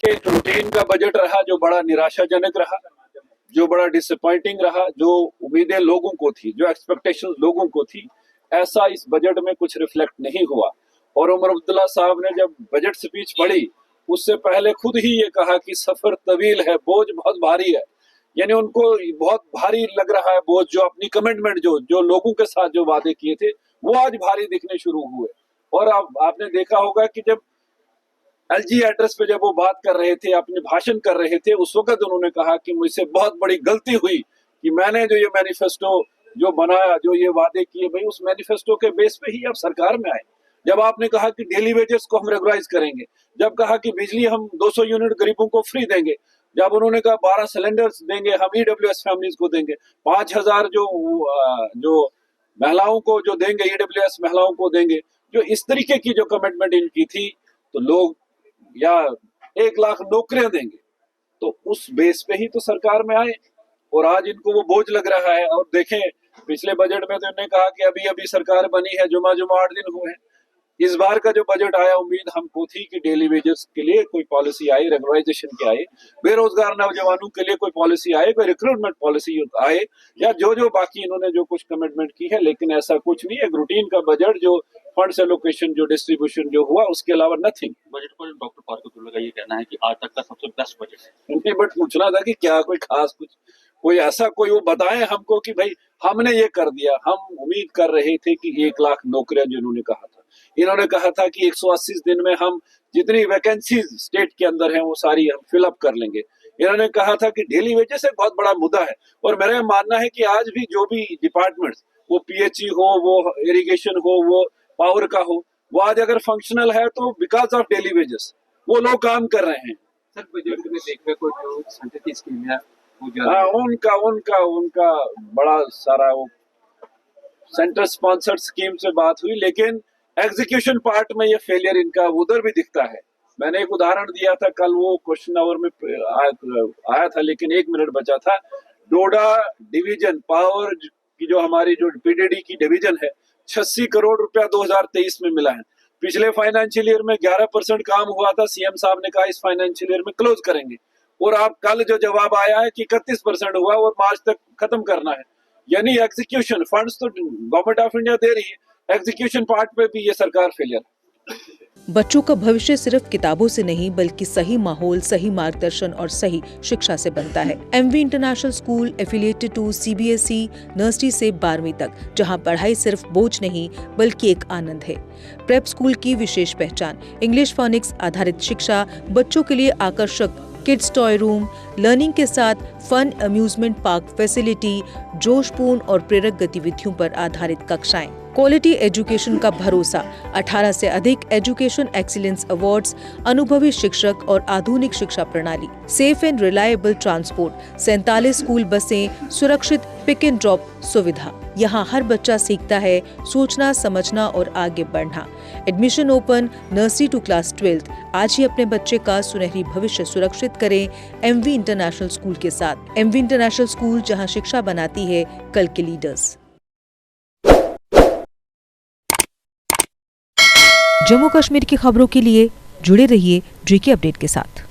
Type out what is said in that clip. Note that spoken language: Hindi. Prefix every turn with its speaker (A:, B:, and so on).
A: कि रूटीन का बजट रहा जो बड़ा निराशाजनक रहा, जो बड़ा डिसअपॉइंटिंग रहा, जो उम्मीदें लोगों को थी, जो एक्सपेक्टेशंस लोगों को थी, ऐसा इस बजट में कुछ रिफ्लेक्ट नहीं हुआ। और उमर अब्दुल्ला साहब ने जब बजट स्पीच पढ़ी, उससे पहले खुद ही ये कहा कि सफर तवील है, बोझ बहुत भारी है। यानी उनको बहुत भारी लग रहा है बोझ, जो अपनी कमिटमेंट जो जो लोगों के साथ जो वादे किए थे वो आज भारी दिखने शुरू हुए। और आपने देखा होगा कि जब एलजी एड्रेस पे जब वो बात कर रहे थे, अपने भाषण कर रहे थे, उस वक्त उन्होंने कहा कि मुझसे बहुत बड़ी गलती हुई कि मैंने जो ये मैनिफेस्टो जो बनाया, जो ये वादे किए, भाई उस मैनिफेस्टो के बेस पे ही आप सरकार में आए। जब आपने कहा कि डेली वेजेस को हम रेगुलाइज करेंगे, जब कहा कि बिजली हम 200 यूनिट गरीबों को फ्री देंगे, जब उन्होंने कहा 12 सिलेंडर्स देंगे हम ईडब्ल्यूएस फैमिलीज को देंगे, 5000 जो महिलाओं को जो देंगे, ईडब्ल्यूएस महिलाओं को देंगे, जो इस तरीके की जो कमिटमेंट इनकी थी, तो लोग या 1 लाख नौकरियां देंगे, तो उस बेस पे ही तो सरकार में आए। और आज इनको वो बोझ लग रहा है। और देखें, पिछले बजट में तो इन्होंने कहा कि अभी अभी सरकार बनी है, जुमा 8 दिन हुए हैं। इस बार का जो बजट आया, उम्मीद हमको थी कि डेली वेजेस के लिए कोई पॉलिसी आए, रेगुलराइजेशन की आए, बेरोजगार नौजवानों के लिए कोई पॉलिसी आए, कोई रिक्रूटमेंट पॉलिसी आए, या जो जो बाकी इन्होंने जो कुछ कमिटमेंट की है। लेकिन ऐसा कुछ नहीं, एक रूटीन का बजट, जो फंड्स एलोकेशन, जो डिस्ट्रीब्यूशन जो हुआ, उसके अलावा नथिंग।
B: बजट पर डॉक्टर फारूक अब्दुल्ला का ये कहना है कि आज तक का सबसे बेस्ट बजट है।
A: नहीं, बट पूछना था कि क्या कोई खास कुछ, कोई ऐसा कोई वो बताएं हमको कि भाई हमने ये कर दिया। हम उम्मीद कर रहे थे कि 1 लाख नौकरियां, जो इन्होंने कहा था, इन्होंने कहा था कि 180 दिन में हम जितनी वैकेंसीज स्टेट के अंदर हैं वो सारी हम फिलअप कर लेंगे। इन्होंने कहा था कि डेली वेजेस एक बहुत बड़ा मुद्दा है। और मेरा मानना है कि आज भी जो भी डिपार्टमेंट्स, वो पीएचई हो, वो इरिगेशन हो, वो पावर का हो, वो आज अगर फंक्शनल है तो बिकॉज ऑफ डेली वेजेस वो लोग काम कर रहे हैं।
B: सर, बजट में देखने को जो सेंटर की स्कीम है
A: हाँ, उनका उनका उनका बड़ा सारा वो सेंटर स्पॉन्सर्ड स्कीम से बात हुई, लेकिन एग्जीक्यूशन पार्ट में ये फेलियर इनका उधर भी दिखता है। मैंने एक उदाहरण दिया था कल, वो क्वेश्चन आवर में आया था, लेकिन 1 मिनट बचा था। डोडा डिवीजन पावर की जो हमारी जो पीडीडी की डिवीजन है, 86 करोड़ रुपया 2023 में मिला है। पिछले फाइनेंशियल ईयर में 11% काम हुआ था। सीएम साहब ने कहा इस फाइनेंशियल ईयर में क्लोज करेंगे, और आप कल जो जवाब आया है कि 31% हुआ और मार्च तक खत्म करना है। यानी एग्जीक्यूशन फंड्स तो गवर्नमेंट ऑफ इंडिया दे रही है, एग्जीक्यूशन पार्ट पे भी ये सरकार फेलियर।
C: बच्चों का भविष्य सिर्फ किताबों से नहीं बल्कि सही माहौल, सही मार्गदर्शन और सही शिक्षा से बनता है। MV international school affiliated to CBSE nursery से 12वीं तक, जहां पढ़ाई सिर्फ बोझ नहीं बल्कि एक आनंद है। प्रेप स्कूल की विशेष पहचान इंग्लिश फोनिक्स आधारित शिक्षा, बच्चों के लिए आकर्षक किड्स टॉय रूम, लर्निंग के साथ फन अम्यूजमेंट पार्क फैसिलिटी, जोशपूर्ण और प्रेरक गतिविधियों पर आधारित कक्षाएं, क्वालिटी एजुकेशन का भरोसा, 18 से अधिक एजुकेशन एक्सीलेंस अवार्ड्स, अनुभवी शिक्षक और आधुनिक शिक्षा प्रणाली, safe and reliable transport, 47 school बसें, सुरक्षित पिक एंड ड्रॉप सुविधा। यहाँ हर बच्चा सीखता है सोचना, समझना और आगे बढ़ना। Admission open nursery to class 12। आज ही अपने बच्चे का सुनहरी भविष्य सुरक्षित करें एमवी इंटरनेशनल स्कूल के साथ। एमवी इंटरनेशनल स्कूल, जहाँ शिक्षा बनाती है कल के लीडर्स। जम्मू कश्मीर की खबरों के लिए जुड़े रहिए जीके अपडेट के साथ।